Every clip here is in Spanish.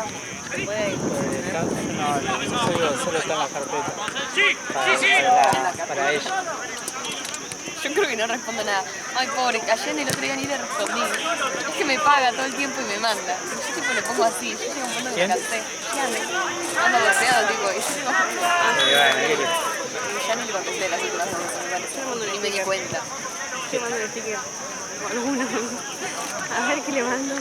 ya se puede ir. No, solo está en la carpeta. Para ella. Yo creo que no respondo nada. Ay, pobre, ayer el otro día ni le respondí. Es que me paga todo el tiempo y me manda. Y yo tipo le pongo así, yo llego a un punto que me cansé. Anda golpeado, tipo, y yo digo, y ya ni le contesté las últimas veces, me parece. Ni me di cuenta. Yo mando el sticker o alguno. A ver qué le mando.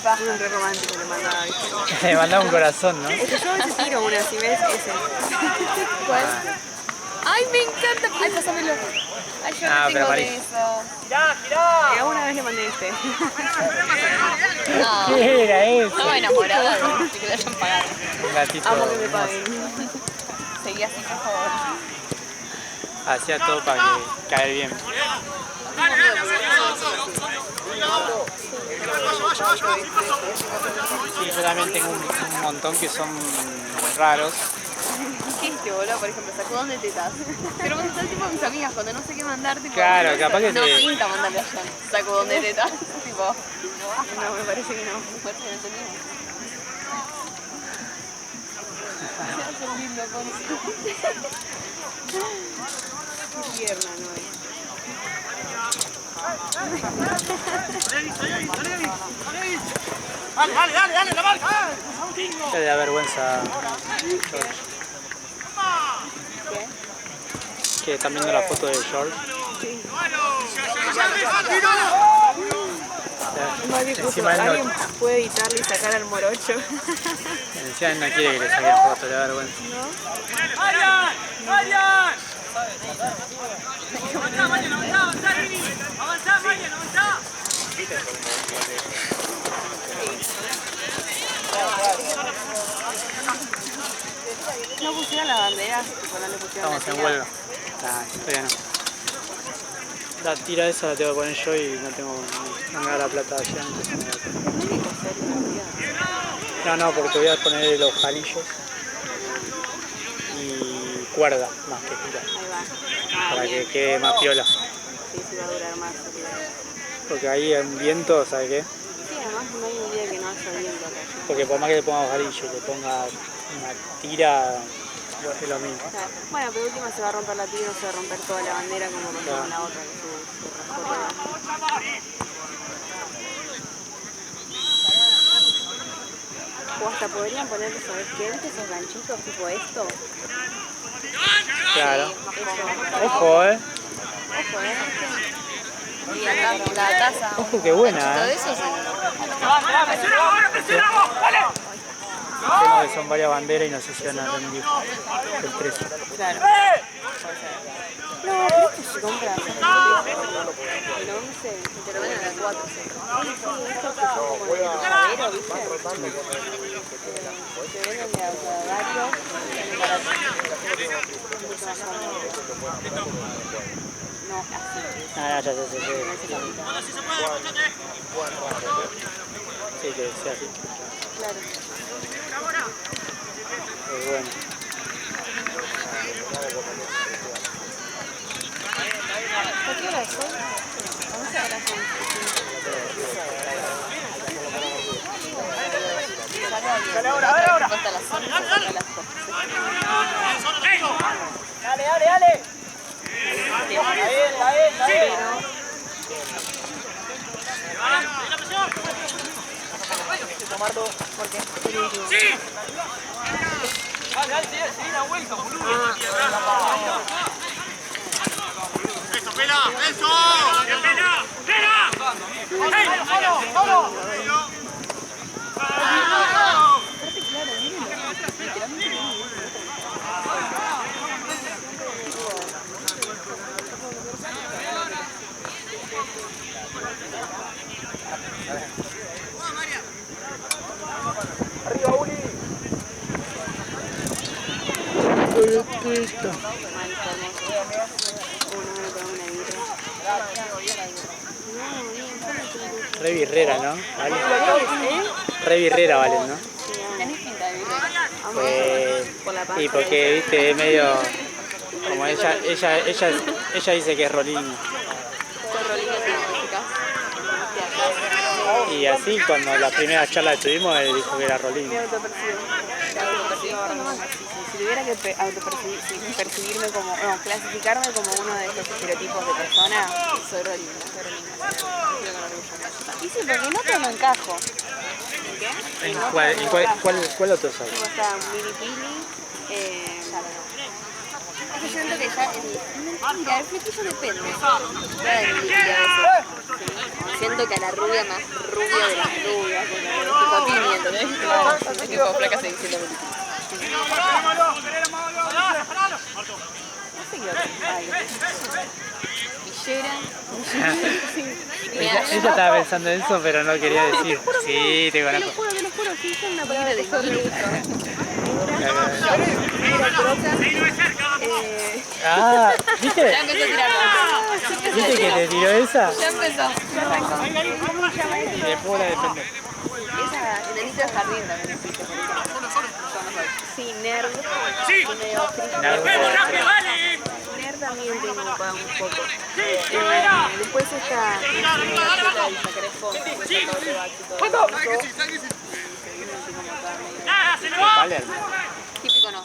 Uno re romántico le mandaba, ¿viste? Le mandaba un corazón, ¿no? Es que yo a veces tiro una, si ves, ese. ¿Cuál? Ay, me encanta. Ay, pásamelo. Ay, yo no tengo de eso. Y una vez le mandé este. No. ¿Qué era eso? Estaba enamorada de que le hayan pagado. Un gatito Amo que me hermoso. paguen. Seguí así, por favor. Hacía todo para que caer bien. Sí, yo también tengo un montón que son raros. ¿Qué hiciste, boludo? Por ejemplo, sacudón de tetas. Pero cuando estás tipo mis amigas, cuando no sé qué mandar, tipo... Claro, no, capaz que no te... pinta mandarle a John sacudón de tetas. Tipo... No, me parece que no. Me parece que no entendí. Es lindo, Qué tierna, ¿no? Dale, la marca. Ya le da vergüenza. Que están viendo la foto de George. Encima él ¿Alguien puede editarle y sacar al morocho? encima él no quiere que le saquen foto, le da vergüenza. ¡Marian! ¡Avanzá, Marian, avanzá! No pusieron la bandera, tipo no le pusieron Estamos la en tira. huelga. Nah, todavía no. La tira esa la tengo que poner yo y no me da la plata allá. No, porque voy a poner los jalillos y cuerda más que tira. Ahí va. Para Bien. que quede más piola. Sí, sí va a durar más. Porque ahí hay un viento, ¿sabes qué? Sí, además no hay un día que no haya viento acá. Porque por más que le ponga jalillo y le ponga una tira, es lo mismo. Claro. Bueno, pero última se va a romper la tira y no se va a romper toda la bandera como pasó con la otra que se rascó. O hasta podrían ponerle, ¿sabes qué? ¿Viste esos ganchitos tipo esto? Claro. Eso. Ojo, Ojo, Y acá la taza. Ojo, qué buena, Todo eso es Tengo que son varias banderas y no sé si van a rendir el precio. Claro. No, pero esto se compra. El 11, te lo venden a las 4. sí, estos que son como de llavero, ¿viste? Se venden de varios, baratos. Mucho más cómodo. No, así. Ah, ya sé. Necesita. Sí, que sea así. Claro. Es bueno. ¿A qué hora es hoy? 11 horas. Sale ahora. Hasta las 11, hasta las 12. Dale. Está bien. Tomarlo. ¿Por qué? ¡Sí! Dale, sí, la vuelta, boludo. ¡Eso, pela! ¡Eso! ¡Pela! ¡Solo! ¡Arriba, Uli! Re birrera, ¿no? ¿Vale? Re birrera valen, ¿no? Tenés pinta de birrera. Y porque, viste, es medio... Como ella dice que es Rolling. ¿Qué rollo significa? Y Y así, cuando la primera charla que tuvimos, él dijo que era Rolín. Me autopercibo. Si tuviera que percibirme como, no, clasificarme como uno de estos estereotipos de persona, soy Rolina. Y sí, porque en otro no encajo. ¿En qué? ¿Cuál otro sabes? Como está Mini Pili, Es que yo siento que ya mira, el flequillo depende. Ya de mi vida a veces. Siento que a la rubia más rubia de las rubias, tipo Tini, ¿entendés? Claro, es tipo flaca se diciendo no sé qué otro. Ay, Villera. Ella estaba pensando en eso, pero no quería decir. Sí, te conozco. te lo juro, sí, es una palabra de Ah, ¿viste? Ya empezó a tirar más. ¿Viste que te tiró esa? Ya empezó. Y después la defendés. Esa enanito de jardín también existe. Sí, nerd. Sí. Medio Nerd. ¡Rápido, dale! nerd también tengo un poco. ¡Fuera! Después está Isa Crespo. ¡Nada, se le va! Palermo. Típico no.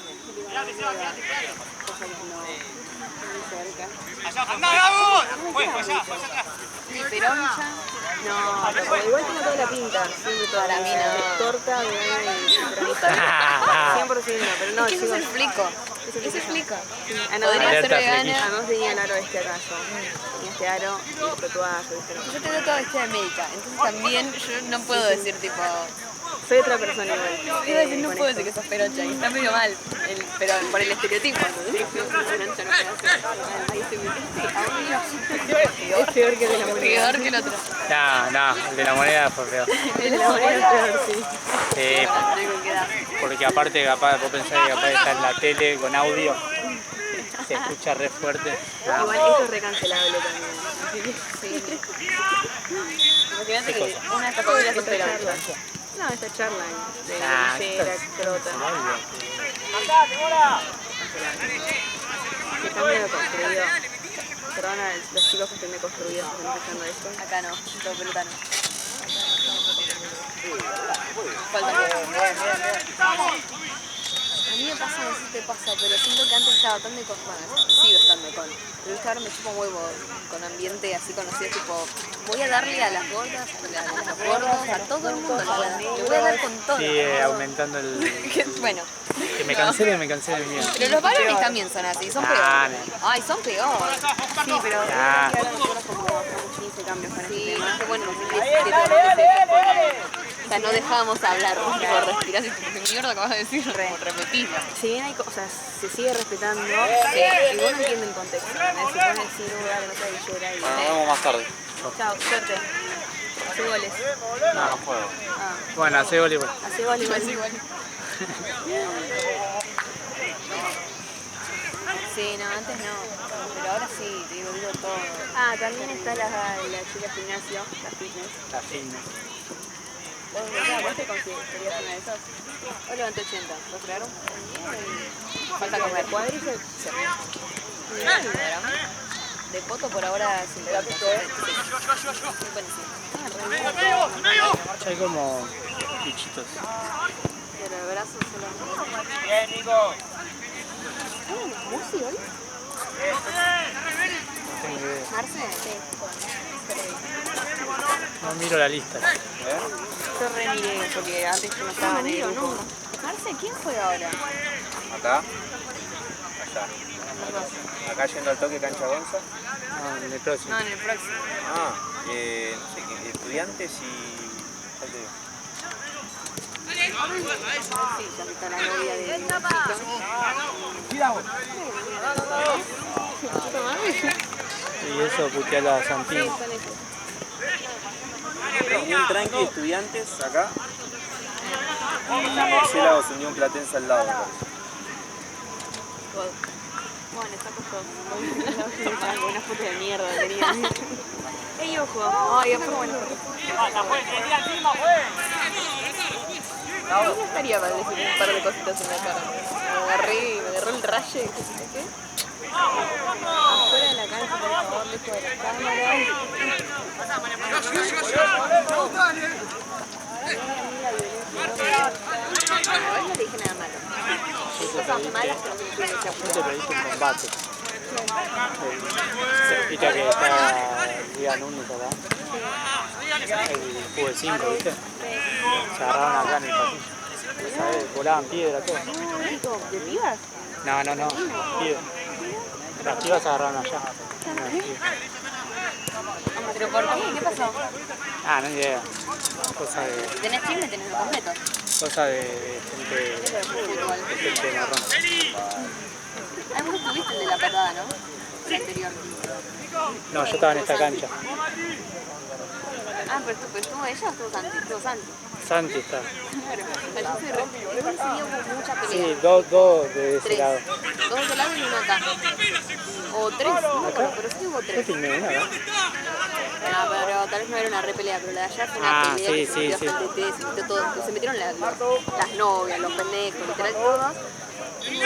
¡Anda, Gabo! Fue allá atrás. Ni peroncha. No, pero igual tengo toda la pinta. Siempre toda la Para mí vida. no. Torta, vegana y peronista. 100%, pero no, Es que ese chicos. es el flico. Ese es flico. Ah, no, Podría ser Alerta vegana. flequillo. además tenía el aro este acá yo. Tenía este aro y el tatuaje, ¿viste? Yo te veo toda vestida de médica, entonces también yo no puedo decir tipo... Soy otra persona igual. Iba a decir, no puedo decir que sos perocha, y está medio mal, pero por el estereotipo. ¿Entendés? Perocha no puede ser. Ay, estoy muy triste. Es peor que de la moneda. Peor que el otro. No, el de la moneda fue peor. De la moneda es peor, sí. Sí, Tengo que dar. porque aparte capaz, vos pensás que capaz está en la tele con audio, se escucha re fuerte. Igual esto es recancelable también. Sí. Imagínate que una de estas familias es perocha. No, esta charla de Ah, villera, crota. ¡Acá, demora! Que está medio construido. Perdona a los chicos que estén deconstruidos que están escuchando esto. Acá no, todo pelota no. Falta. A mí me pasa, no sé si te pasa, pero siento que antes estaba tan sigo estando pero ahora me chupo un huevo con ambiente así conocido, tipo, voy a darle a las gordas, a los gordos, a todo el mundo, le voy a dar con todo. Sí, aumentando el... Bueno, Que me cancele mi mierda. pero los varones también son así, son peores. Ay, son peores. Sí, pero Ah. ahora nosotros como bajamos 15 cambios para Sí, este tema. qué bueno, o sea, no dejábamos hablar por respirar, así como, ¿qué mierda acabas de decir? Repetirlo. Si bien hay cosas, se sigue respetando, y vos no entiendes el contexto. ¿Entendés? Si vos decís, no, dale, no te villera y... Nos vemos más tarde. Chao, suerte. Hace goles. No, no puedo. Ah, Bueno, hace voleibol. hace goles. Igual, igual. Sí, no, antes no, pero ahora sí, te digo todo. Ah, también está la chica gimnasio, la fitness. La fitness. ¿Vos te considerarías una de esas? Hoy levanté 80, ¿lo crearon? Falta comer. Cuádriceps. De foto por ahora 50. Hay como bichitos. Pero el brazo solo. Bien, Nico. ¿Musi hoy? Tengo que ver. ¿Marce? Sí. No miro la lista. Yo remiré porque antes yo no estaba en el grupo. Marce, ¿quién fue ahora? Acá. Allá. Acá yendo al toque cancha Gonza. No, en el próximo. No, en el próximo. Ah, no sé qué, estudiantes y. ¿cuál te digo? Sí, ya está la novia de Y eso puteala a Santini. Unión Tranqui, estudiantes acá. Murciélagos, Unión Platense al lado. me parece. Bueno, está costado. Una foto de mierda tenía. ¡Ey, ojo! Ay, fue buena foto. ¡Pasa, fue! ¡Que le tira encima, fue! No estaría mal decir un par de cositas en la cara. Me agarró el raye, ¿qué? Afuera de la cancha, por favor, lejos de la cámara. cosas malas que no se me no te pediste un combate. Viste que está Liga Núñez acá. El fútbol 5, ¿viste? Se agarraron acá en el pasillo. ¿Sabes? Volaban piedra, todo. ¿De pibas? No, piedra. Las pibas se agarraron allá. ¿Pero por qué? ¿Qué pasó? Ah, no idea. Cosa de. ¿Tenés chisme? ¿Tenés lo completo? Cosa de gente. De gente marrón. Algunos tuviste el de la patada, ¿no? El anterior. No, yo estaba en esta cancha. Ah, pero estuvo ella o estuvo Santi. Estuvo Santi. Santi está. Claro. Yo soy re... Igual sí hubo mucha pelea. Sí, dos de ese Tres. lado. 2 de lado y 1 acá. O 3, no me acuerdo, pero sí hubo Yo 3. filmé una, ¿no? No, pero tal vez no era una re pelea, pero la de allá fue una Ah, pelea sí, que sí, se metió sí. bastante té, se metió todo, se metieron las novias, los pendejos, literal todos.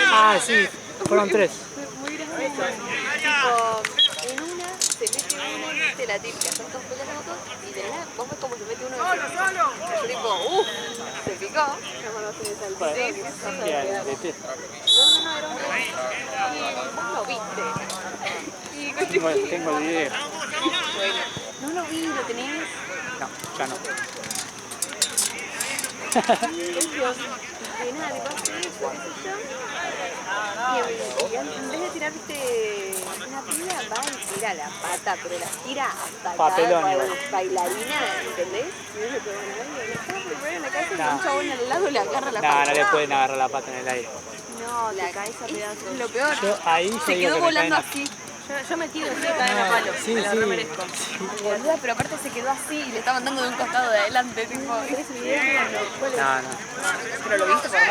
Ah, sí, fueron 3. Muy gracioso. Tipo, en una se mete uno, viste la típica, son todos peleando todos, y de nada, vos ves como se mete uno y yo tipo, se picó. No conocen esa Bueno, sí, ya, de té. no, era un y vos lo viste. Y Tengo el video. bueno, no lo vi, lo tenés. No, ya no. Y nada, tipo, sí, eso, qué sé yo. Y en vez de tirar, viste, una piba, va y tira la pata, pero la tira hasta acá, Papelón, para igual. bailarina, ¿entendés? Y uno que bueno, le estaba primero en la cabeza y No. un chabón al lado le agarra la No, pata. no le pueden agarrar la pata en el aire. No, la cabeza Es pedazo. lo peor. Ahí Se digo quedó que me volando caen así. Yo me tiro, sí, caen a palo. Sí, me lo sí. remerezco. Boluda, pero aparte se quedó así y le estaban dando de un costado de adelante, tipo. No, no. Pero lo viste por mí.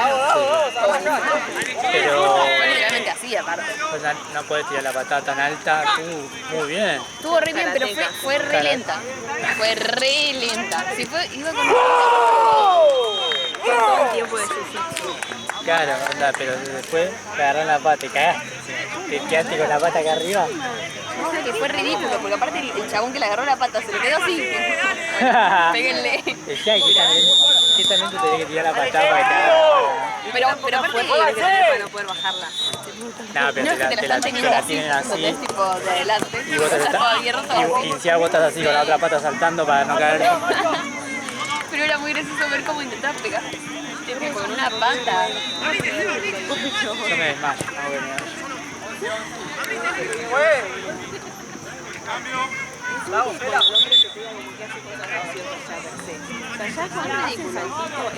Pero Fue literalmente así, aparte. o sea, no puedes tirar la patada tan alta. Muy bien. Estuvo re bien, pero fue re lenta. Fue re lenta. Si fue, iba con Todo el tiempo de jiu-jitsu. Claro, onda, pero después te agarran la pata y cagaste. Te quedaste con la pata acá arriba. no sé, que fue ridículo, porque aparte el chabón que le agarró la pata se le quedó así. Péguenle. Decía que ¿qué también te tenés que tirar la patada para que te agarren? Pero aparte, Para no poder bajarla. No, pero no es que te la están teniendo así, tienen así. es tipo de adelante. Y vos te Está todo abierto. y encima vos estás así con la otra pata saltando para no caer. Pero era muy gracioso ver cómo intentaba pegar. Tipo, con una pata. Yo me desmayo. No, bueno, Es ridículo. Es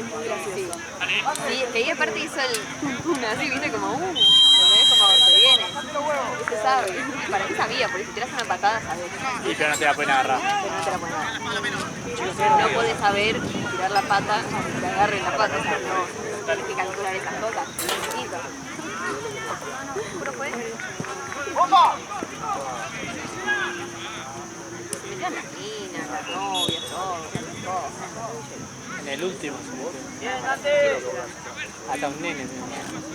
muy gracioso. Sí, que ahí aparte hizo el tum así, viste, como ¿lo ves? Como se viene. Se sabe. Para mí sabía, porque si tiras una patada, sabes. y pero no te la pueden agarrar. Pero no te la pueden dar. No puedes saber tirar la pata, que te agarren la pata, o sea, no. Tienes que calcular esas cosas. Necesito. Puro fue. Se metieron las minas, las novias, todo. En el último. Hasta un nene.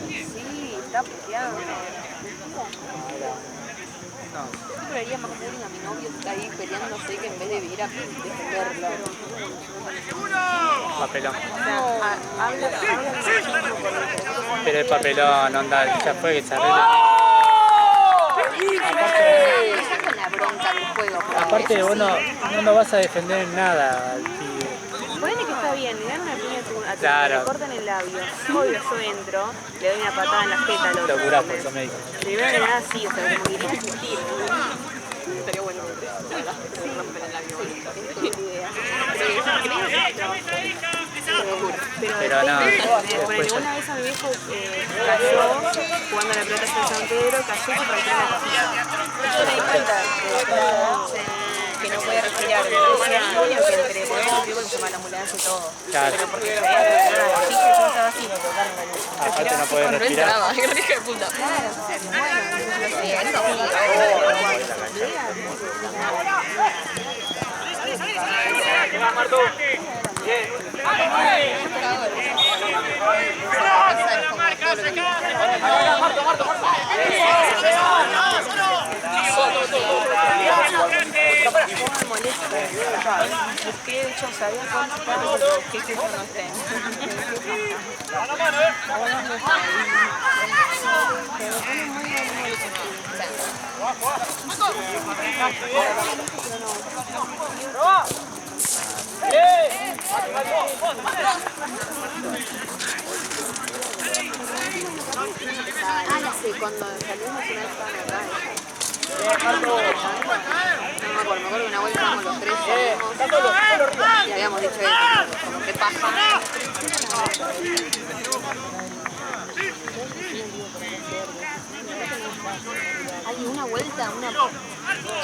Sí, está puteado. No. Yo creería más bullying a mi novio que está ahí peleándose que en vez de ir a defenderlo. Papelón. Habla Pero el papelón, onda, ya fue que se arregla. Deja con la bronca del juego. pero Aparte eso vos sí. no vas a defender en nada al pibe. Ponele que está bien, le dan una piña a tu Claro. le cortan el labio. Obvio, yo entro, le doy una patada en la jeta al otro. Locura por eso me dijo. Primero que nada, sí, o sea, como que iría a discutir. Estaría bueno que te romper el labio. Es tu idea. Pero no, Bueno, después una vez a mi viejo cayó jugando a la pelota en San Pedro, cayó y se partió la costilla. Yo me di cuenta que no podía respirar. Decía, coño, que entre poder un tipo que se llama la ambulancia y todo. Claro. Pero porque se había fracturado la costilla y yo estaba así, me tocaron la luz. aparte no puedes No respirar. entraba, qué hija de puta. Claro, sí, eso Busqué, de hecho, sabía cuánto estaba, pero busqué que eso no esté. Ah, ya sé, cuando salimos una vez estaban acá. No me acuerdo que una vuelta con los tres salimos y habíamos dicho eso, como que paja. Hay una vuelta, una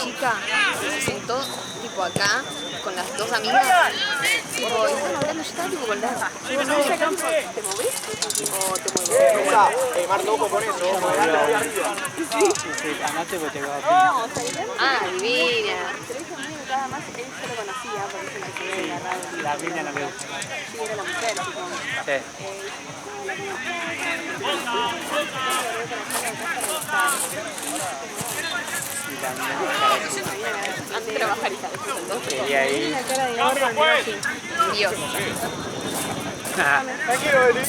chica se sentó tipo acá con las dos amigas, tipo, y estaban hablando, yo estaba tipo con las... Digo, no, ¿te movés? O te mueves. Mar loco con eso. Sí, ganaste porque te va a Ah, divina. Pero esa amiga nada más, él se lo conocía, porque se la quedó en la radio. La mina no me gusta. Sí, era la mujer, supongo. Sí. Y la mina Antes de trabajar y tal, y ahí. La cara de gordo, al menos sí. Dios. Ah, Tranquilo, Eli. ¿Qué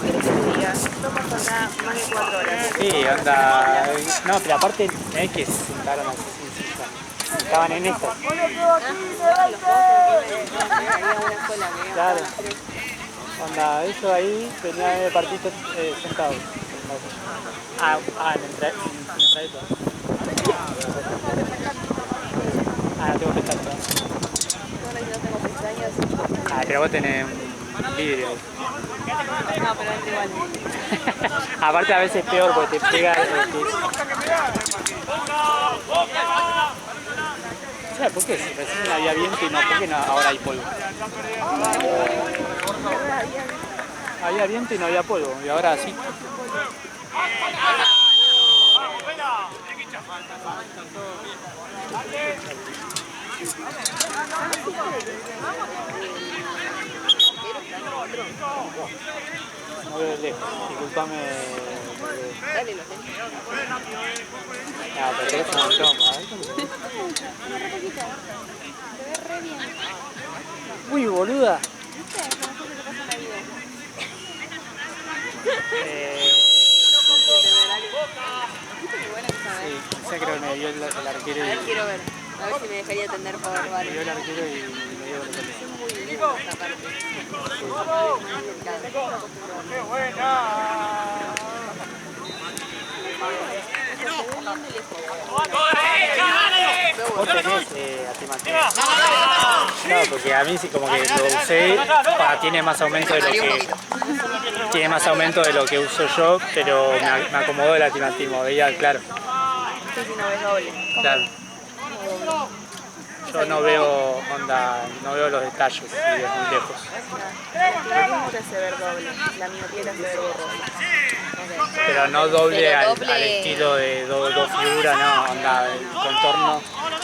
querés que te diga? Estamos acá más de 4 horas. sí, onda. No, pero aparte no es que se sentaron así sin silla. Estaban en esto. Había una escuela que Claro. Onda, ellos ahí tenían el partido sentados. Ah, en el trayecto. Ah, no tengo que estar todo. Ah, pero vos tenés un vidrio. no, pero es igual. Aparte a veces es peor porque te pega ¿sabes por qué? Si recién había viento y no, ¿por qué no ahora hay polvo? Había viento y no había polvo, y ahora sí. No veo lejos, disculpame. Dale, lo Ah, pero es un montón, Uy, boluda. Sí, esa creo que me dio el arquero A ver, y quiero ver. A ver si me dejaría atender por me barbarie. dio el arquero y me dio el gol. Muy linda esa parte. Muy delicada. ¡Qué buena! ¿Vos tenés atimateo? No, porque a mí sí como que lo usé, tiene más aumento de lo que uso yo, pero me acomodó el atimatismo, veía claro. Sí, si no ves doble. Claro. Yo no veo onda, no veo los detalles y desde muy lejos. El mismo te hace ver doble. La miopía te hace ver borroso. Pero no doble, Pero al doble- estilo de dos figuras, no, onda, el contorno. Como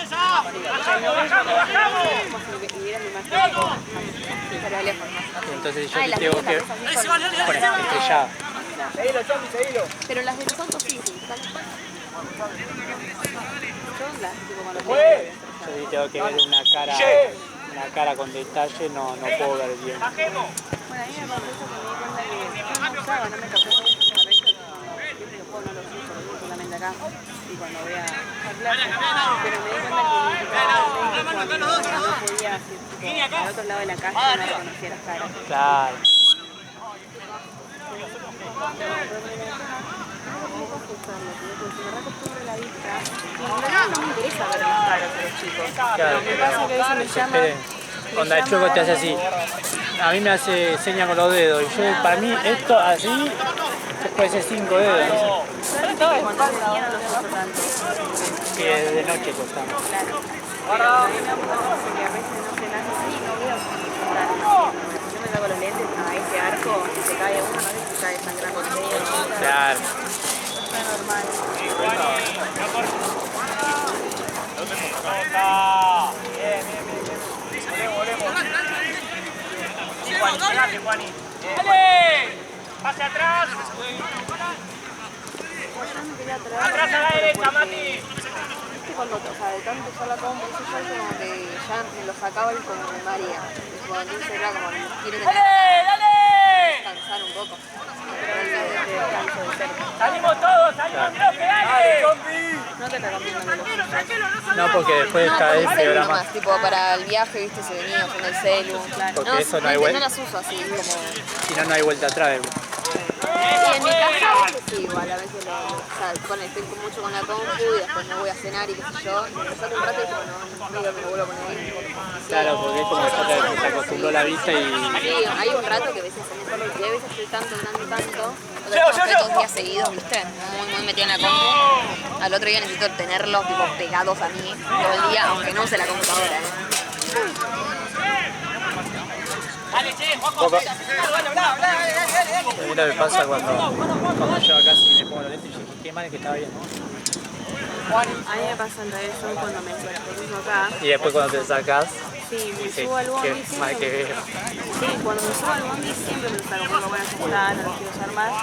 si vieras la imagen. Estaría lejos. Entonces yo Ah, y las tengo que luces también son- con estrellado. Seguilo, Chopi, seguilo. Pero las de los autos sí, sí. Están... Yo las, tipo, cuando ¡Fue! Yo sí tengo que ver una cara con detalle, no puedo ver bien. Bueno, a mí me pasó eso que me di cuenta que yo no usaba, no me tocó mucho ese arreglo, siempre que puedo no los uso, los uso solamente acá y cuando voy a clase, pero me di cuenta que cuando no podía así, tipo, al otro lado de la calle no reconocía las caras. Claro. No me interesa ver las caras a los chicos. Claro. Me pasa que a veces me llama... Onda, el chueco te hace así. A mí me hace seña con los dedos. Y yo, para mí, esto así puede ser 5 dedos. No sé. Cuando de día no los uso tanto. Que de noche costamos. Claro. Pero a mí me pasa que a veces no se nace así y no veo si yo me saco los lentes a ese arco, si se cae uno, no sé si cae sangrando el dedo. Claro. Está normal. ¡Dale! ¡Pase atrás! Yo no quería traer ¡Atrás a la derecha, Mati! cuando, o sea, de tanto usar la compu, eso yo como que ya me lo sacaba y como me maría. Entonces era como, quiero descansar un poco. ¡Salimos todos! ¡Salimos, creo que dale! No te recomiendo que lo uses. No, porque después está por ese celu programa. nomás, tipo para el viaje, viste, se venía con el celu. Porque No, eso no hay no vuelta. las uso así, como... Si no, no hay vuelta atrás. Y en mi casa a veces sí, igual, a veces o sea, estoy mucho con la compu y después me voy a cenar y qué sé yo. Y me sale un rato y digo, no, medio me lo vuelvo a poner ahí. Claro, porque es como que se acostumbró la vista y... Sí, hay un rato que a veces se me sale, y a veces estoy tanto, estoy 2 días seguidos, viste, muy metida en la compu. Al otro día necesito tenerlos tipo pegados a mí todo el día, aunque no use la computadora, Dale, che, Juanjo. A mí lo que pasa cuando yo acá sí me pongo los lentes y dije, qué mal que estaba bien. A mí me pasa en realidad yo cuando me actualizo acá. Y después cuando te sacas, Sí, me sí, subo al bondi qué siempre. mal que veo. Sí, cuando me subo al bondi siempre me lo saco porque bueno, ya está, no lo quiero usar más. No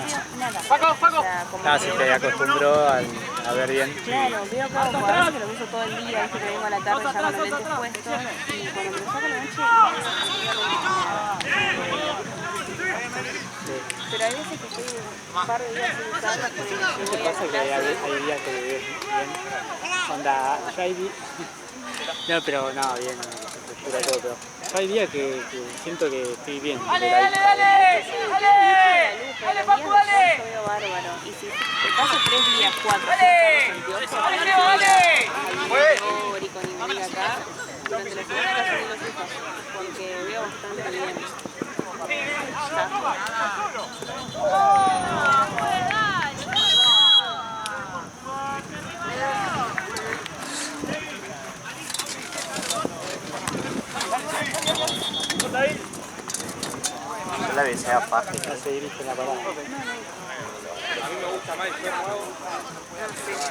veo nada. O sea, como Ah, que... si te acostumbró a ver bien. Claro, veo que hago, a veces que lo uso todo el día, viste que vengo a la tarde ya con los lentes puestos y cuando me lo saco a la noche pero hay veces que estoy un par de días sin usarlo porque Lo que pasa es que hay días que ves bien. Onda, yo hay días... No, pero no, bien, se todo, pero yo hay días que siento que estoy bien. ¡Dale, dale, dale! ¡Dale, Papu, dale! yo veo bárbaro y si te paso 3 días, 4, ¡Dale! sin usar los ¡Dale, anteojos, Leo, dale! teórico ni venir acá, durante la semana casi ni los uso porque veo bastante bien. Yo la besé a Paje. No se dirige en la parada.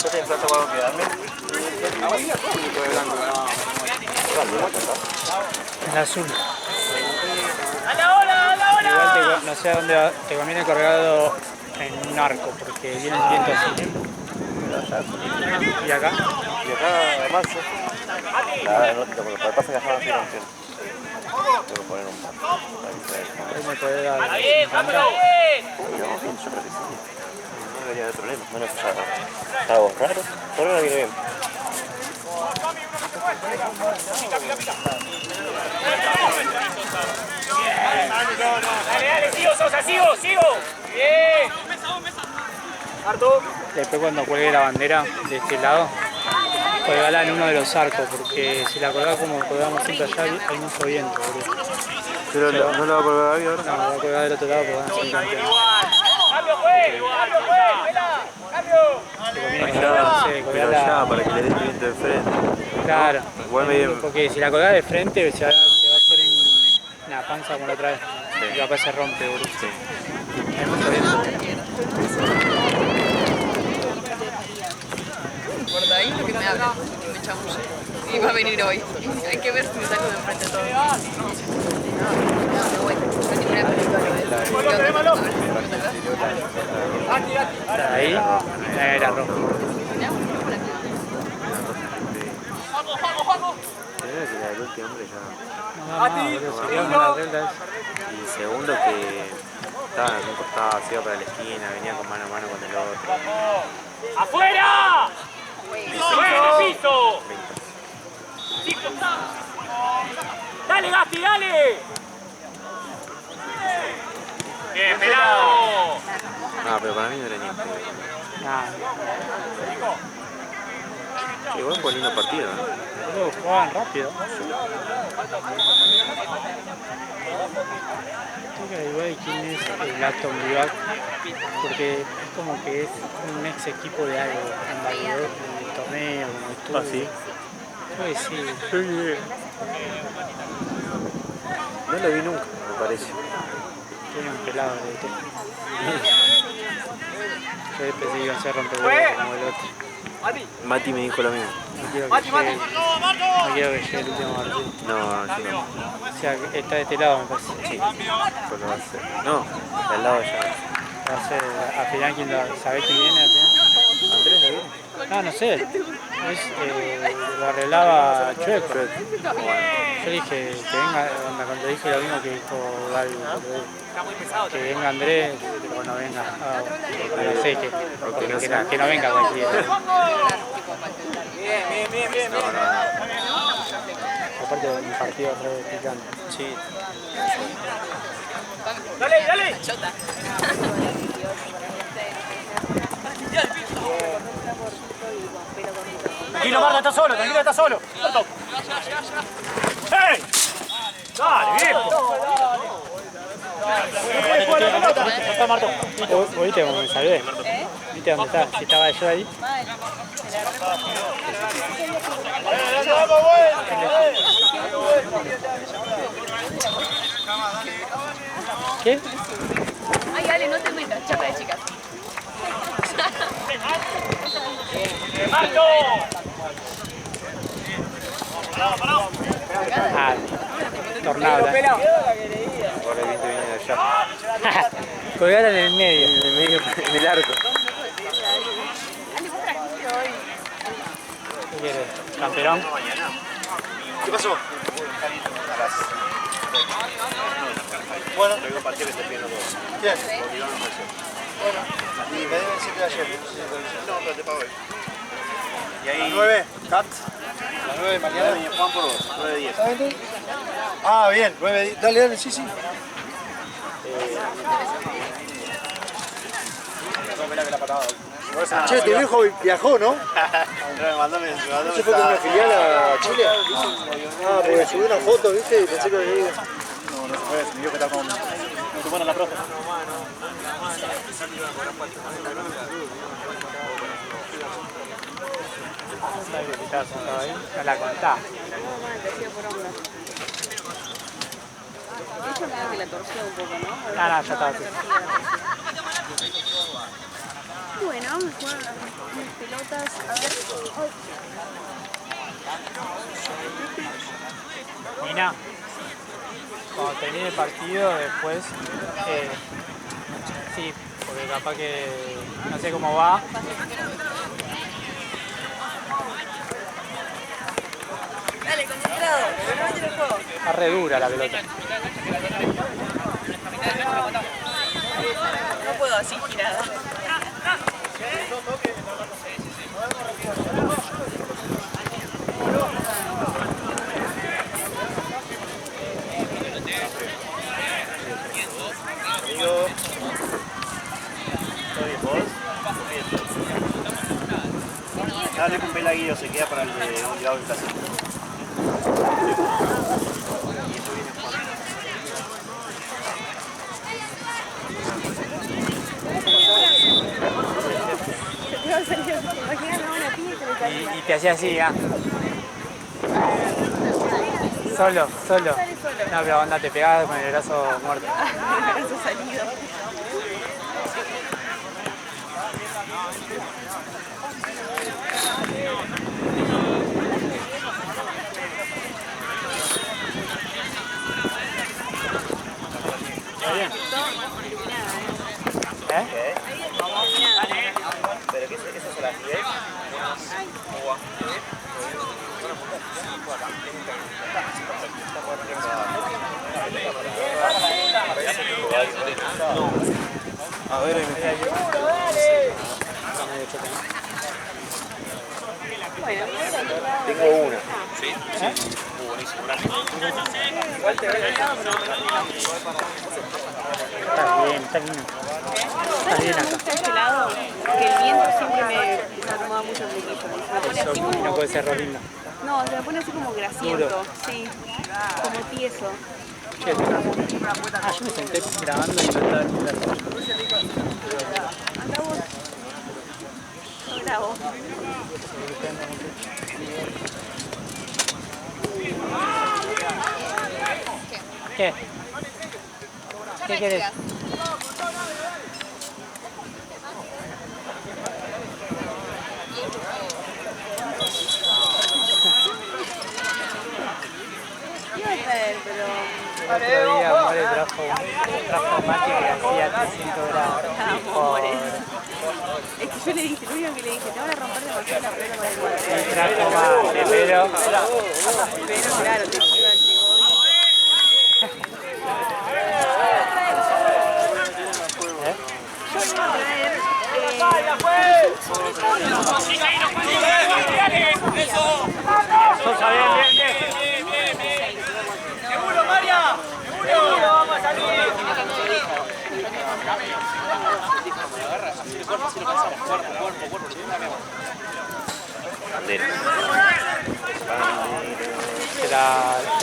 ¿Yo te plato algo que darme? En azul. ¡A la ola, a la ola! Igual no sé a dónde va, te conviene colgado en un arco, porque viene el viento así. ¿Y acá? Y acá, Marce. Nada, no, lo que pasa es que acá no tiene opción. Tengo que poner un par. Ahí me podés dar. ¡Está bien, vámonos bien! Yo creo que sí. No debería haber problema. Menos que ya está algo raro. Por ahora viene bien. Dale, dale, sigo, Sosa, sigo. Bien. Arto. Después cuando cuelgue la bandera de este lado, colgala en uno de los arcos, porque si la colgás como colgamos siempre allá, hay mucho viento, boludo. Pero no lo va a colgar ahí ahora. No, la voy a colgar del otro lado porque van a ser Cambio, vela. Cambio. no sé, Pero allá, colgala. para que le dé el viento de frente. Claro. Igual me Porque si la colgás de frente se va a hacer una panza como la otra vez. Y capaz se rompe, boludo. Sí. Hay mucho viento. Por de ahí lo que me habla, que me chamulle. Y va a venir hoy. Hay que ver si me saco de enfrente todo. No, me voy. No ninguna película. Ahí era rojo. Primero que la del último hombre ya. No, se quedó con la regla esa. Y segundo que estaba en un costado, se iba para la esquina, venía con mano a mano con el otro. ¡Afuera! ¡Bueno, piso! ¡Dale, Gasti, dale! ¡Bien, pelado! Ah, pero para mí no era ni. Nah, Igual fue un lindo partido, ¿no? boludo, jugaban rápido. Creo que igual quién es el Aston Villa, porque es como que es un ex equipo de algo, en variedad del torneo, como estuvo. ¿Ah, sí? Creo que sí. No lo vi nunca, me parece. Tiene un pelado de todo. Yo pensé que iba a ser rompehuevos como el otro. Mati me dijo lo mismo. No quiero que llegue, no quiero que llegue el último partido. No, yo no. O sea, que está de este lado me parece. Sí, pues lo va a hacer. No, del lado de allá. Va a ser, al final, ¿sabés quién viene al final? Andrés, ¿no viene? No, no sé. lo arreglaba Chueco. Yo dije que venga, cuando dije lo mismo que dijo Gaby, que venga Andrés, pero no venga. No sé, que no venga cualquiera. Aparte de un partido otra vez picante. Sí. Dale, dale. Tranquilo, Marta, está solo, tranquilo, está solo. ¡Hey! Dale, viejo. No puedes jugar la pelota. Está Marto. ¿Viste cómo me salvé? ¿Viste dónde está? Si estaba yo ahí. ¿Qué? Ay, Ale, no te metas, chapa de chicas. ¡Marto! Ah, tornado. Ahora el viento viene de allá. Colgala en el medio. En el medio, en el arco. ¿Qué quieres? ¿Camperón? ¿Qué pasó? Bueno, luego partido que está pidiendo todo. ¿Quién? Bueno, y me deben 7 de ayer. No, pero te pago hoy. Y ahí. 9, Cat. Las 9 de mañana. Y Juan por vos, 9-10. ¿Está bien? Ah, bien, 9-10. Dale, dale, sí, sí. Che, tu viejo viajó, ¿no? Me mandó ¿se fue con una filial a Chile? Ah, porque subió una foto, ¿viste? Y pensé que lo iba. No, no se puede, se me vio que está con tu mano en la profe. ¿Sabes que estaba sentado ahí? No la contá. Yo creo que la torció un poco, ¿no? No, ya estaba así. Bueno, vamos a jugar mis pelotas. A ver. Nina, cuando termine el partido, después, sí, porque capaz que no sé cómo va. Dale, concentrado. No metes el juego. Está re dura la pelota. No puedo así girada. Amigo. Dale con Pelaguillo, se queda para el de un lado en casa. Y te hacía así, ¿ah? Solo. No, pero anda, te pegabas con el brazo muerto. El brazo salido. ¿Está bien? ¿Eh? ¿Pero qué es eso? ¿Es las 10? A ver, tengo una. Sí, buenísimo, gracias. Está bien, está bien. Está bien Me acá. gusta este lado, que el viento siempre me acomoda mucho el flequillo. Se me pone así Eso no como... puede ser Rolinda. No, se me pone así como grasiento. Duro. Sí, como tieso. Che, yo me senté grabando y no estaba en mi casa. Anda vos. Yo grabo. ¿Qué? ¿Qué querés? Iba a traer, pero... El otro día More trajo mate que hacía 300 grados. Amores. Es que yo le dije, lo único que le dije, te van a romper demasiado la pelota con el guante. El trajo más, pero... Pero claro, te lleva el Sosa, bien. Seguro, María. Seguro, vamos a salir. Que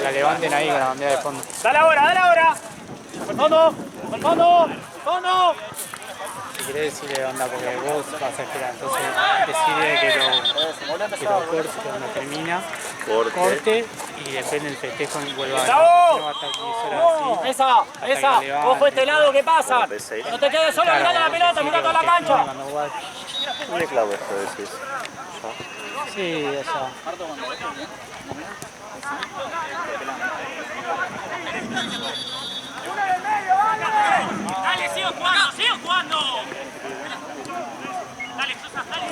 la levanten ahí con la bandera de fondo. Dale ahora. Por fondo. Si querés decirle onda, porque vos vas a esperar, entonces decirle que lo corte cuando termina, corte y después en el festejo vuelva a ganar. Esa. Ojo este lado, ¿qué pasa? No te quedes solo mirando la pelota, mirá toda la cancha. ¿Dónde clavo esto decís? Sí, allá. Dale, sigue jugando. Dale, Sosa, dale.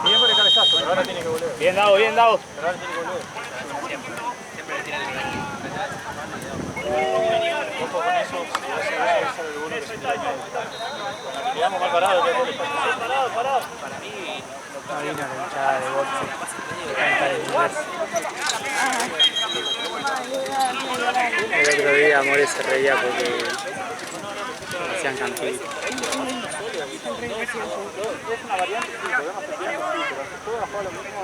Bien por el cabezazo, pero ahora tiene que volver. Bien dado. Pero ahora tiene que volver. Ojo con eso, si vas a ver el uno que se tira. Quedamos mal parados. Parado. No vino la hinchada de boxe. Canta el universo. El otro día Amores se reía porque hacían cantitos. Es una variante que podemos hacer bien, pero todos los juegos lo mismo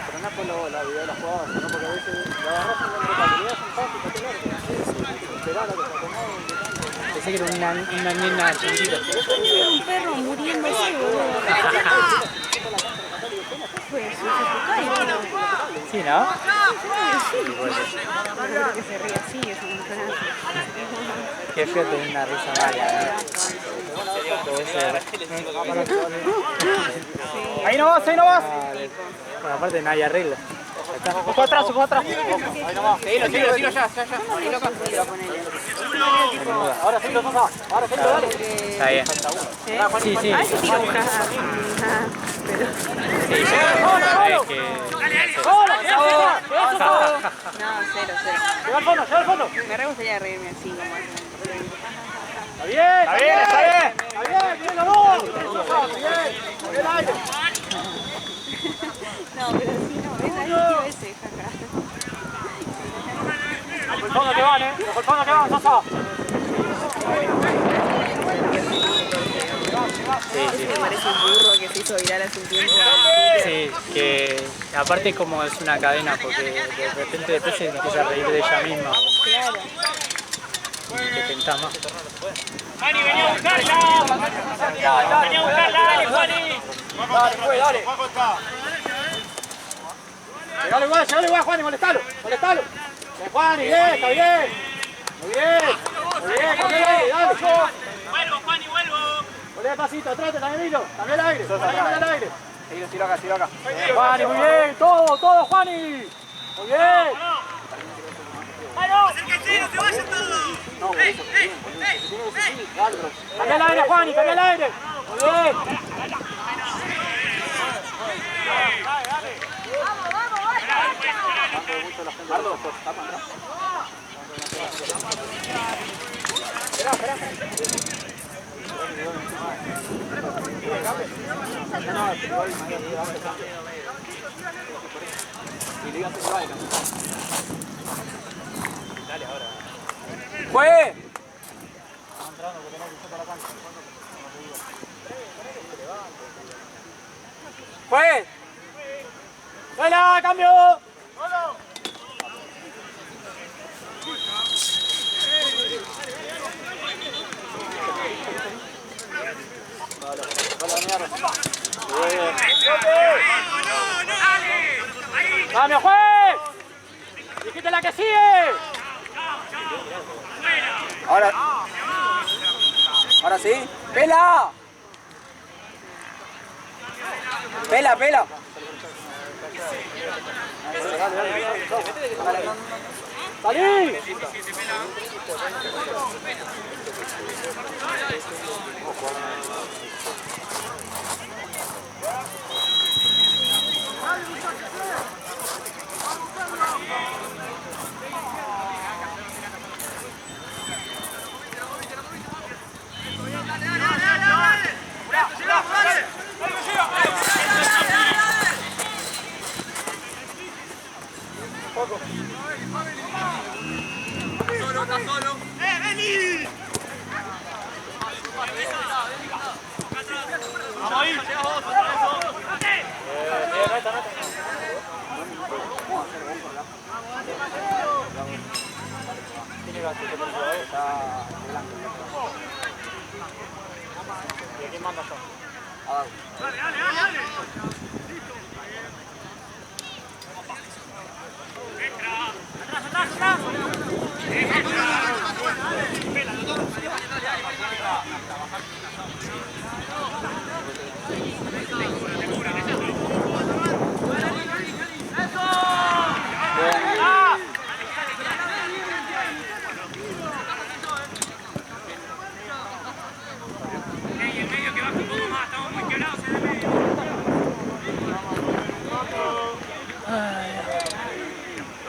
pero no es por la vida de las jugadas, sino porque a veces la agarras en la realidad es un paso, te largo. Esperar a que se acomode. Pensé que era una nena chiquitita. un perro muriéndose, boludo. Pues, Sí, ¿no? no creo que se ríe así, es un personaje. Qué feo tener una risa mala, ¿no? Puede ser. Ahí no vas. Bueno, aparte nadie arregla. Ojo atrás. Ahí nomás. Seguilo ya. Ahí loca. Ahora sí, Sosa. Ahora sí, dale. Está bien. Sí. A veces tiro una... Pero... Sí, pero es que... No, cero. Lleva al fondo. Me re gustaría reírme así, como Está bien. Bien, ganó. Bien, aire. No, pero sí, no, es ahí ese, jaja. Por el fondo que van, Sosa. Sí. Me parece un burro que se hizo viral hace un tiempo. Sí, que aparte como es una cadena, porque de repente después se empieza a reír de ella misma. Claro. Que tentás más. Juani, venía a buscarla. Dale, Juani. Dale. Llegale igual, Juani, molestalo. Bien, Juani, bien, está bien. Muy bien, cambiale aire, dale. Vuelvo, Juani. Volvé despacito, atrás, también Emilio. Cambia el aire, cambia el aire. Tiro acá. Juani, muy bien, todo, Juani. Muy bien. Acérquense, no se vayan todos. No, por eso, dale, bro. Cambia el aire, Juani, cambia el aire. Muy bien. ¡Fue! ¡Fue! ¡Vela, cambio! ¡Cambio, juez! ¡Dijiste la que sigue! Ahora sí. ¡Pela! Pela, pela. ¡Salí!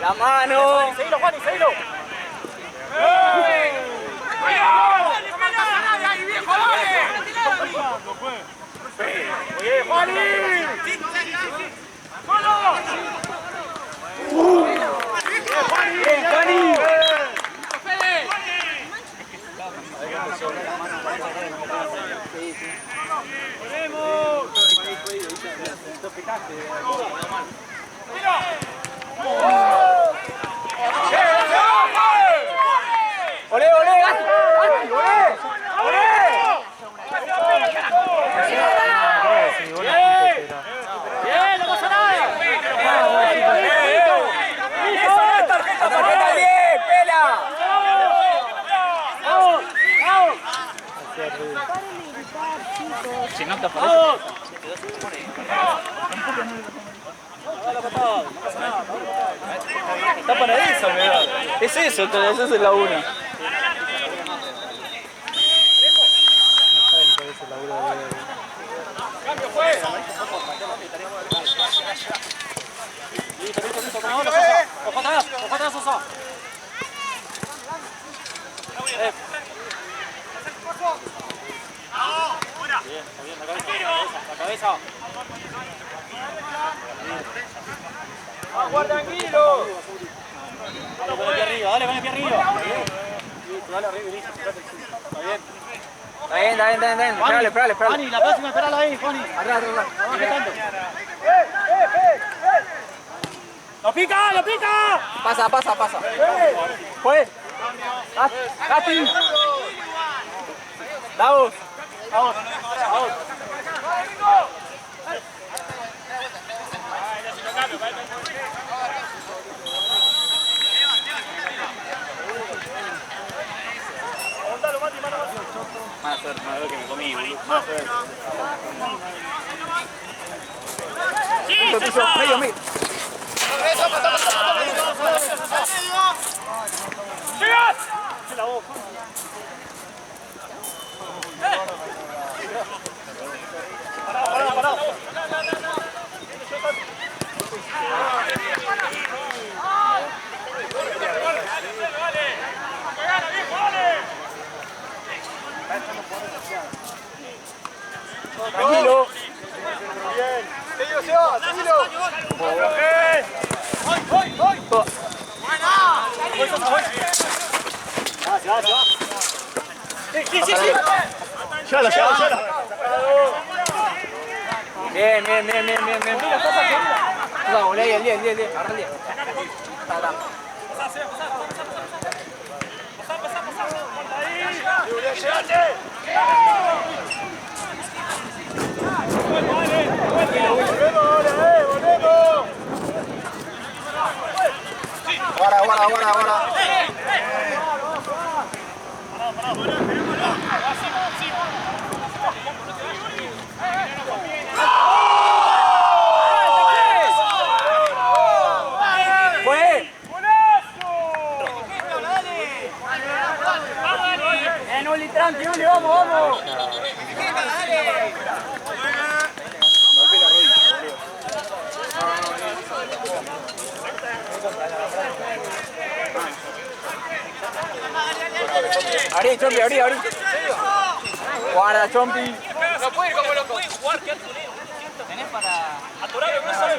La mano. Seguilo, Juan, seguilo. Oye, Juani. Juani. ¡Olé, olé! ¡Olé! ¡Olé! ¡Bien! ¡No pasa nada! ¡La tarjeta bien! ¡Pela! ¡Vamos! ¡Vamos! Si no te aparece. Está paradiso, mira. Es eso, esa es la una. Cambio, pues. Listo, listo, listo. Ojo atrás, Sosa. Bien, está bien, la cabeza. ¡Guarda, tranquilo! Dale, pon el pie arriba, dale, pon el pie arriba. Listo, dale arriba y listo. Está bien. Está bien. Espérale. Juani, la próxima, esperala ahí, Juani. Atrás. Vamos quitando. ¡Lo pica! Pasa. Pues. Gati. Vamos. Mala suerte, que me comí, boludo. Mala suerte. Piso, medio. ¡Sigas! La boca. Pará. Tranquilo. Bien. Seguilo. Sí. Llévala. Bien. No, volé el 10. Agarra el 10. Está. Volvemos. Ahora. Pará. Santi, dale, vamos, vamos. Abrí, Chompi, abrí. Guarda, Chompi. No puede ir como loco. Puede jugar, quedar solero. Tenés para aturar el brazo de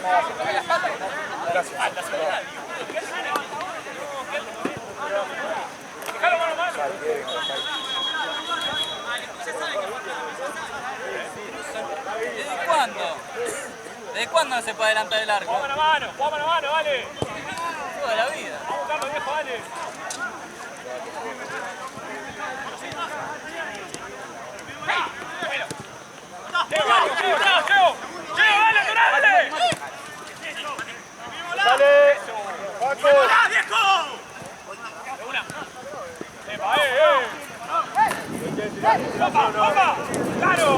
las patas. Gracias. La soledad, dejalo mano a mano. ¿Desde cuándo? ¿Desde cuándo no se puede adelantar el arco? Juega mano a mano, vale. Toda la vida. Vamos a buscarlo, viejo, vale. ¡Dale! ¡Paco! ¡Hola, viejo! ¡Opa! ¡Claro!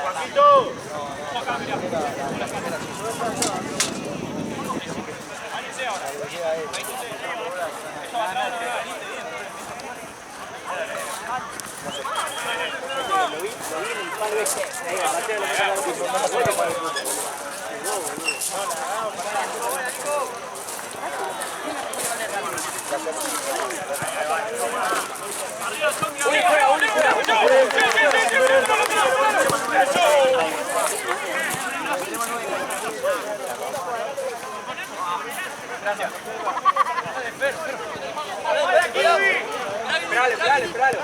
¡Juanquito! Gracias. Esperalo.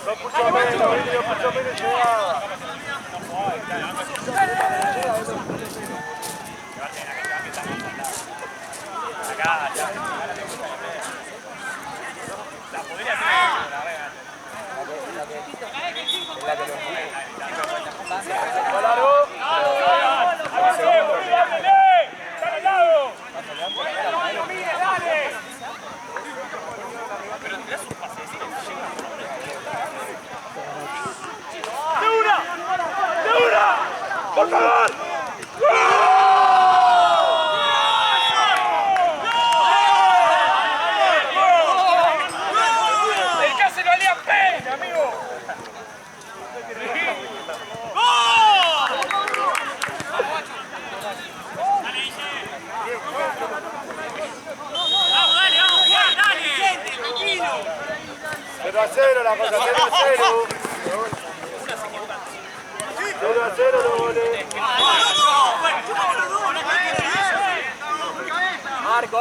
No puso menos, llegaba. Acá, ya. La podría tener. ¡Por favor! El que hace lo alía pena, amigo. Vamos, dale, tranquilo. 0-0 la cosa, 0-0. 0-0 los goles. Arco.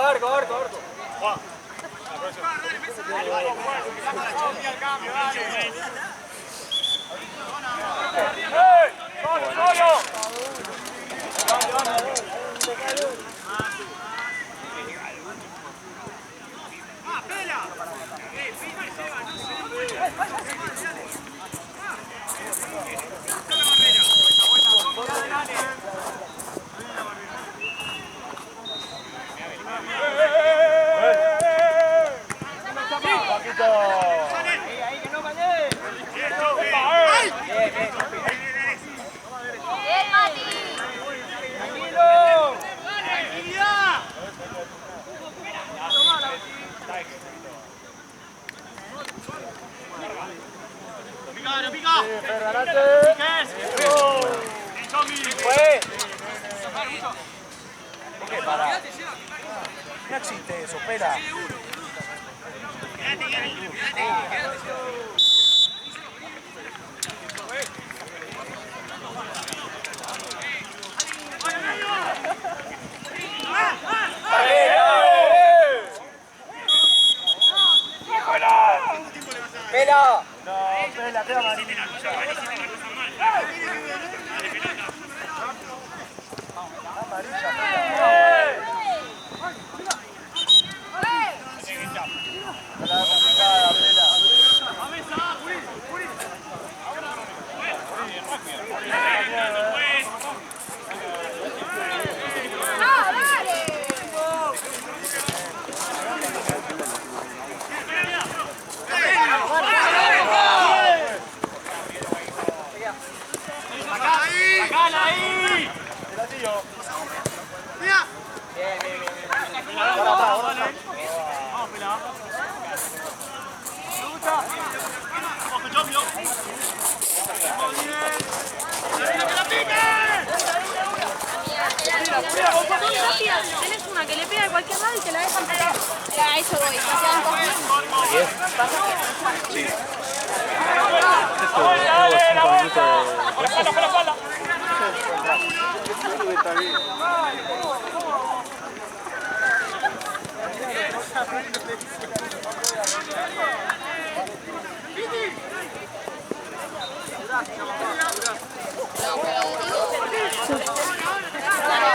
¡Solo! No existe eso, espera. ¡Pela! No, Pela, queda amarilla. que le pega de cualquier lado y te la dejan pegar. A eso voy, no se dan confianza. Sí. Hubo 5 minutos de... Está bien.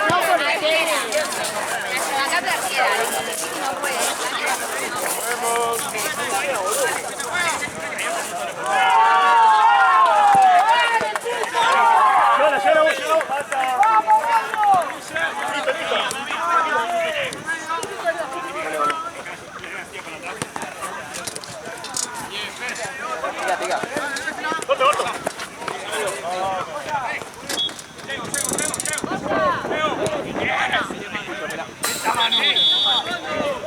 No, porque acá tercera, no puede.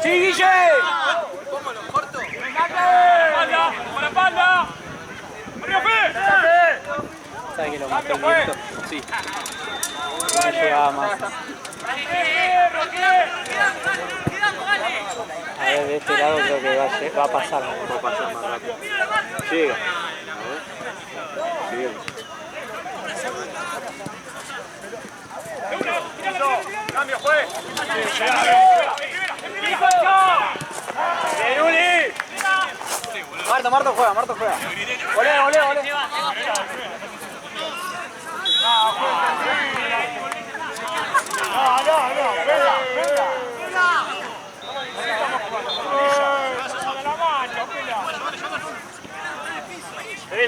¡Sí, Guille! ¡Espalda! ¡Por la espalda! ¡Arriba, ¿Sabes que lo mató el viento? Sí. No llegaba más. A ver, de este lado creo que va a pasar. Va a pasar más rápido. Llega. A ver. Llega. ¡Cambio, juez! Marto juega. Olé.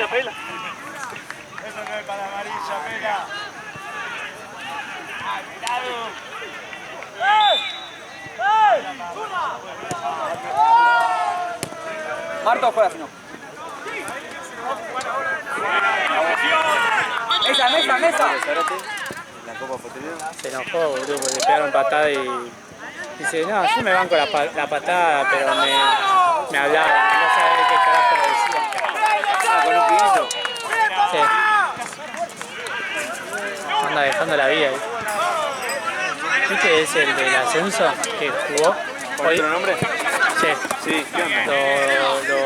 Pela. Eso no es para amarilla, pela. Marto juega, si no. Mesa. La Copa Potrero. Se enojó, boludo, porque le pegaron patada y... Dice, no, yo me banco la patada, pero me hablaban, no sabía qué carajo le decían. Ah, con un pibito. Sí. Anda dejando la vida ahí. ¿Viste ese el del ascenso que jugó? ¿Cuál es tu nombre? Sí. Sí, ¿qué onda? Lo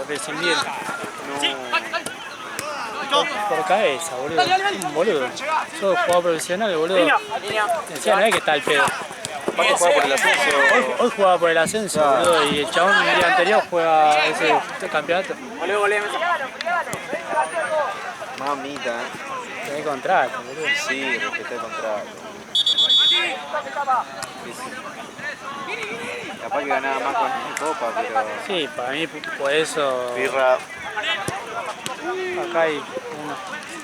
rescindieron. No. Por cabeza, boludo. Un boludo. Yo jugaba profesional, boludo. Decía, no es que está el pedo. ¿Cuánto juega por el ascenso? Hoy jugaba por el ascenso, boludo, y el chabón el día anterior juega ese campeonato. Olé. Mamita, Tenés contrato, boludo. Sí, respeté el contrato. Capaz que ganaba más con la Copa, pero... Sí, para mí por eso Birra. acá hay uno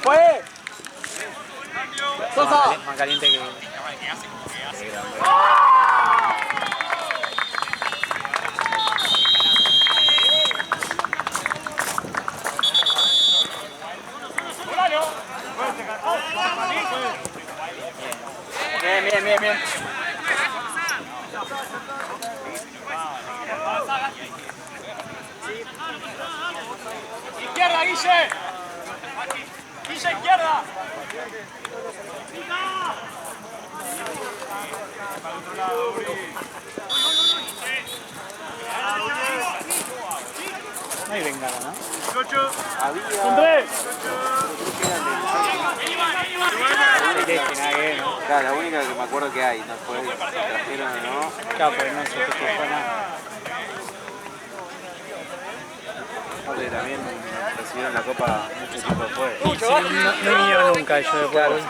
¡Fue! más caliente que... Bien. ¡Izquierda, Guille! ¡Guille, izquierda! No hay bengala, ¿no? Había... Claro, la única que me acuerdo que hay, no fue si trajeron o no. Claro, pues no se festejó nada. Porque también recibieron la Copa mucho tiempo después. Sí, no vinieron nunca yo después.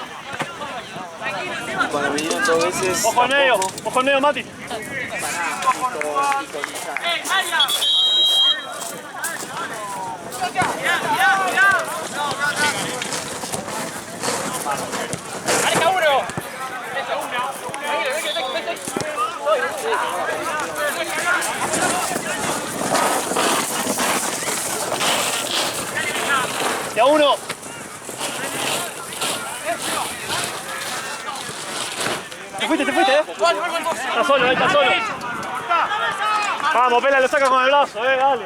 Y cuando vinieron 2 veces... ¡Ojo al medio, Mati! ¡Aleja uno! ¡Ya uno! Te fuiste, Está solo, está solo. Vamos, Pela, lo saca con el brazo, dale.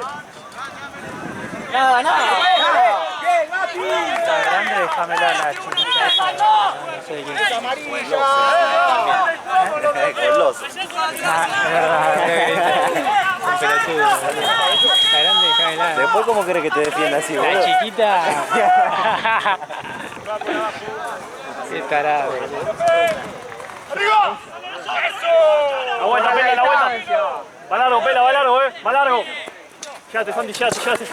Nada. Bien, Mati. La grande, déjamela a la chiquita esa, no sé de quién. Goloso. Ah, es verdad, un pelotudo. La grande, déjamela. Después, ¿cómo querés que te defienda así, boludo? La chiquita. Qué tarado. La vuelta, pela, la vuelta. Va largo, pela, va largo, va largo. Llévate, Santi, llévate.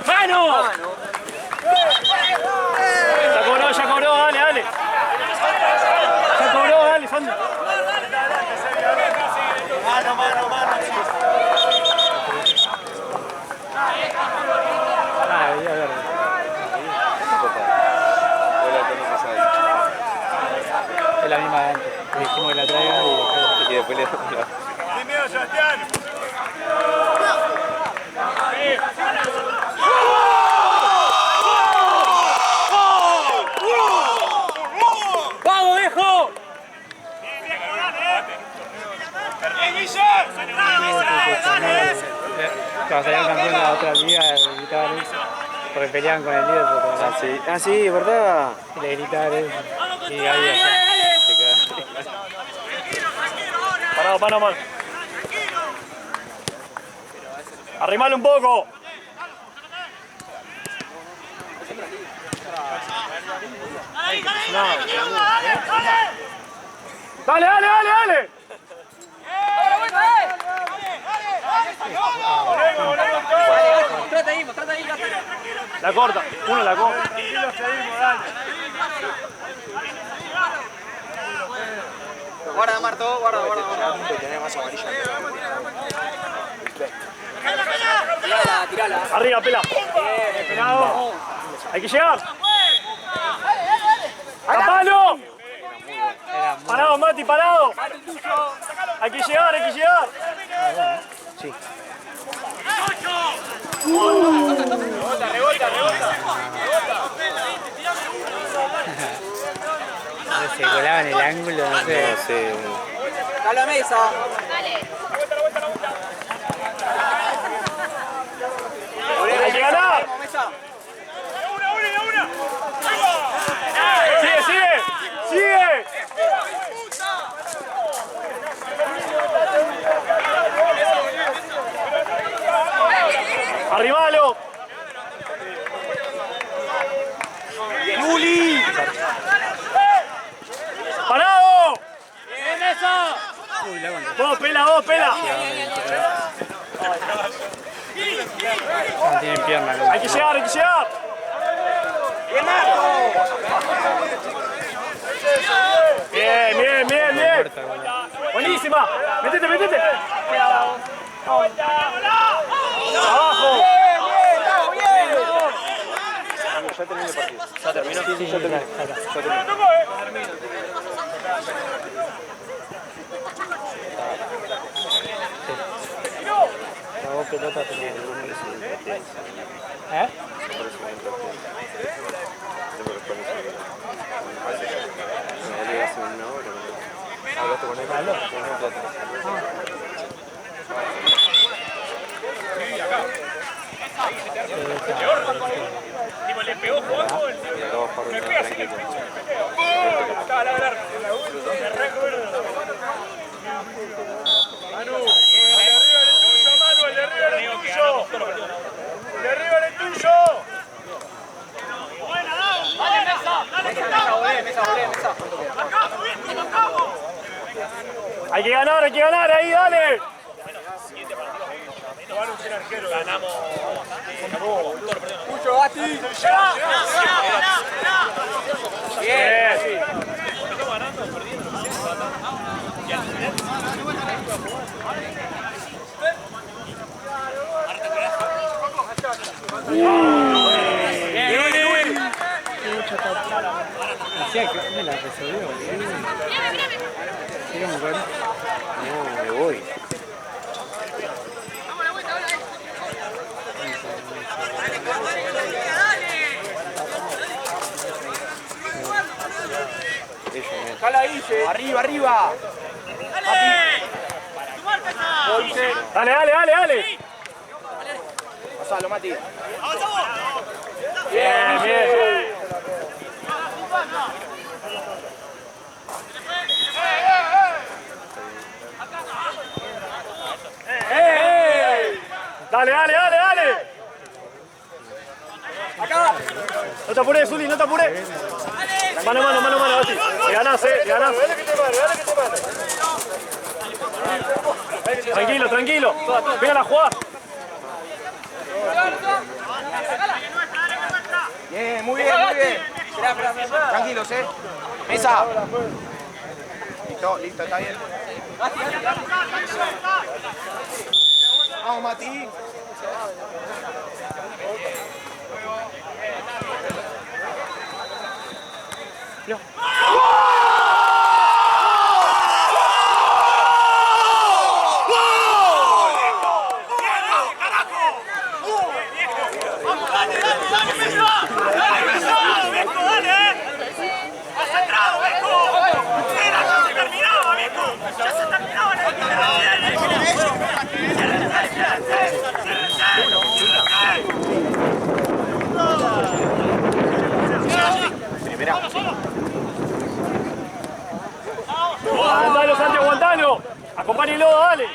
¡Mano! Ya cobró, dale. Ya cobró, dale, Santi. Mano. Debía ver. Es la misma de antes. Le dijimos que la traiga y después le... Sin miedo, Sebastián. ¡Vamos, viejo! Cuando salían campeón de la otra liga, gritaban eso. Porque peleaban con el líder. Ah, sí, ¿verdad? Y le gritaban eso. Y ahí Parado, mano. Arrimale un poco. Dale. Mostrate ahí. La corta, uno la corta. Guarda, Marto, guarda. Tirala. Arriba, pela. Pelado. Hay que llegar. ¡Tapalo! Parado, Mati, parado. Hay que llegar. Sí. Rebota. Se colaba en el ángulo, no sé. No sé. A la mesa. Hay que ganar. Sigue. Arrimalo. Luli. Parado. Bien eso. Vos, pela. No tienen pierna. Hay que llegar. Bien. Buenísima. Métete. Abajo. Ya terminó el partido. ¿Ya terminó? Sí, ya terminó. Hago pelota, pero... ¿Eh? ¿Hablaste con él? Le pegó Juanjo. Manu, el de arriba era el tuyo. El de arriba era el tuyo. Hay que ganar, ahí, dale. Ganamos. Mucho, Bati. Bien. Decía que me la resolvió. ¿Qué vamos a ver? No, me voy. Arriba. Dale. Gonzalo, Mati. Bien, bien. Dale, dale, dale, dale. Acá. No te apures, Zuli, no te apures. Mano a mano, Bati. Le ganás, le ganás. Tranquilo, tranquilo. Vengan a jugar. Bien, muy bien, muy bien. Tranquilos, Mesa. Listo, listo, está bien. Vamos, Mati. Aguantalo, Santi, aguantalo. Acompáñelo, dale.